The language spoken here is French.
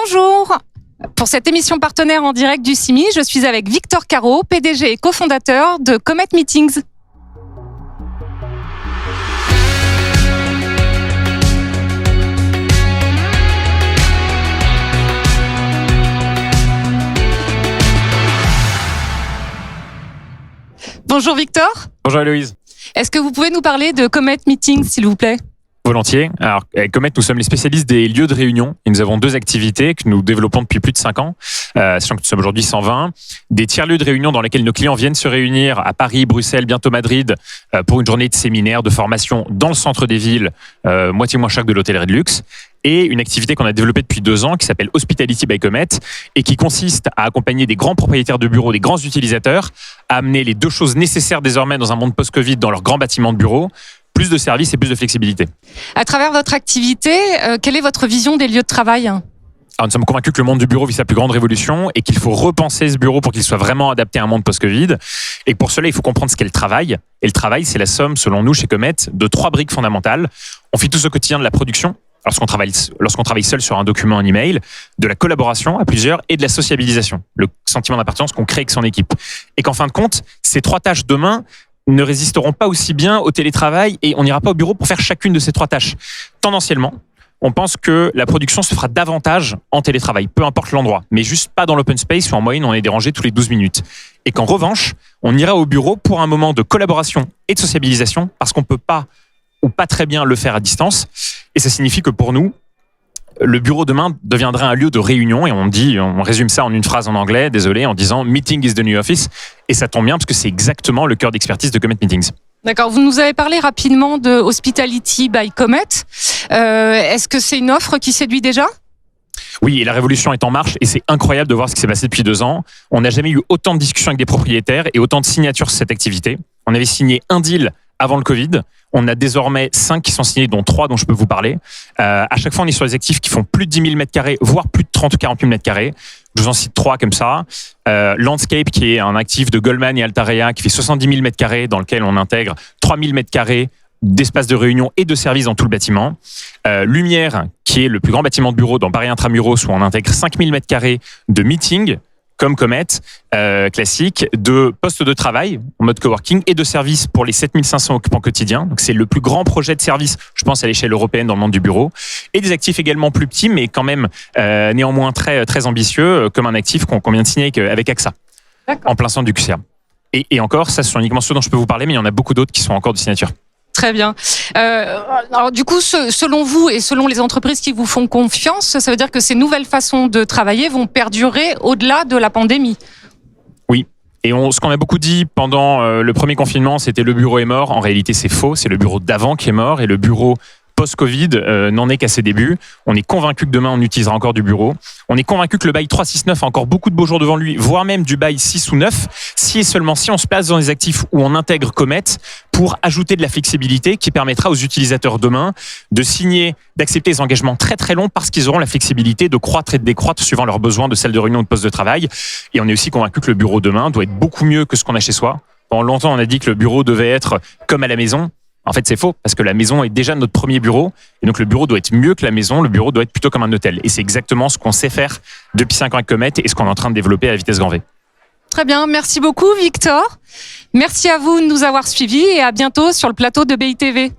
Bonjour. Pour cette émission partenaire en direct du CIMI, je suis avec Victor Caro, PDG et cofondateur de Comet Meetings. Bonjour Victor. Bonjour Héloïse. Est-ce que vous pouvez nous parler de Comet Meetings, s'il vous plaît ? Volontiers. Alors, avec Comet, nous sommes les spécialistes des lieux de réunion et nous avons deux activités que nous développons depuis plus de 5 ans, sachant que nous sommes aujourd'hui 120. Des tiers-lieux de réunion dans lesquels nos clients viennent se réunir à Paris, Bruxelles, bientôt Madrid, pour une journée de séminaire, de formation dans le centre des villes, moitié moins cher que de l'hôtellerie de luxe. Et une activité qu'on a développée depuis 2 ans qui s'appelle Hospitality by Comet et qui consiste à accompagner des grands propriétaires de bureaux, des grands utilisateurs, à amener les 2 choses nécessaires désormais dans un monde post-Covid dans leurs grands bâtiments de bureaux: plus de services et plus de flexibilité. À travers votre activité, quelle est votre vision des lieux de travail ? Alors, nous sommes convaincus que le monde du bureau vit sa plus grande révolution et qu'il faut repenser ce bureau pour qu'il soit vraiment adapté à un monde post-Covid. Et pour cela, il faut comprendre ce qu'est le travail. Et le travail, c'est la somme, selon nous, chez Comet, de 3 briques fondamentales. On fait tout ce quotidien de la production, lorsqu'on travaille seul sur un document, un email, de la collaboration à plusieurs et de la sociabilisation, le sentiment d'appartenance qu'on crée avec son équipe. Et qu'en fin de compte, ces 3 tâches demain ne résisteront pas aussi bien au télétravail et on n'ira pas au bureau pour faire chacune de ces 3 tâches. Tendanciellement, on pense que la production se fera davantage en télétravail, peu importe l'endroit, mais juste pas dans l'open space où en moyenne on est dérangé tous les 12 minutes. Et qu'en revanche, on ira au bureau pour un moment de collaboration et de sociabilisation parce qu'on peut pas ou pas très bien le faire à distance. Et ça signifie que pour nous, le bureau demain deviendra un lieu de réunion et on résume ça en une phrase en anglais, désolé, en disant meeting is the new office. Et ça tombe bien parce que c'est exactement le cœur d'expertise de Comet Meetings. D'accord, vous nous avez parlé rapidement de Hospitality by Comet. Est-ce que c'est une offre qui séduit déjà ? Oui, et la révolution est en marche et c'est incroyable de voir ce qui s'est passé depuis 2 ans. On n'a jamais eu autant de discussions avec des propriétaires et autant de signatures sur cette activité. On avait signé un deal avant le Covid. On a désormais 5 qui sont signés, dont 3 dont je peux vous parler. À chaque fois, on est sur des actifs qui font plus de 10 000 m², voire plus de 30 ou 40 000 m². Je vous en cite 3 comme ça. Landscape, qui est un actif de Goldman et Altarea, qui fait 70 000 m², dans lequel on intègre 3 000 m² d'espace de réunion et de service dans tout le bâtiment. Lumière, qui est le plus grand bâtiment de bureau dans Paris Intramuros, où on intègre 5 000 m² de meeting, comme Comet, classique, de postes de travail en mode coworking et de services pour les 7500 occupants quotidiens. Donc c'est le plus grand projet de service, je pense, à l'échelle européenne dans le monde du bureau. Et des actifs également plus petits, mais quand même néanmoins très, très ambitieux, comme un actif qu'on vient de signer avec AXA, en plein centre du QCR. Et encore, ça, ce sont uniquement ceux dont je peux vous parler, mais il y en a beaucoup d'autres qui sont encore de signature. Très bien. Alors du coup, selon vous et selon les entreprises qui vous font confiance, ça veut dire que ces nouvelles façons de travailler vont perdurer au-delà de la pandémie. Oui. Et ce qu'on a beaucoup dit pendant le premier confinement, c'était le bureau est mort. En réalité, c'est faux. C'est le bureau d'avant qui est mort et le bureau post-Covid n'en est qu'à ses débuts. On est convaincu que demain, on utilisera encore du bureau. On est convaincu que le bail 369 a encore beaucoup de beaux jours devant lui, voire même du bail 6 ou 9, si et seulement si on se place dans des actifs où on intègre Comet pour ajouter de la flexibilité qui permettra aux utilisateurs demain de signer, d'accepter des engagements très très longs parce qu'ils auront la flexibilité de croître et de décroître suivant leurs besoins de salle de réunion ou de poste de travail. Et on est aussi convaincu que le bureau demain doit être beaucoup mieux que ce qu'on a chez soi. Pendant longtemps, on a dit que le bureau devait être comme à la maison. En fait, c'est faux, parce que la maison est déjà notre premier bureau, et donc le bureau doit être mieux que la maison, le bureau doit être plutôt comme un hôtel. Et c'est exactement ce qu'on sait faire depuis 5 ans avec Comet, et ce qu'on est en train de développer à vitesse grand V. Très bien, merci beaucoup Victor. Merci à vous de nous avoir suivis, et à bientôt sur le plateau de BITV.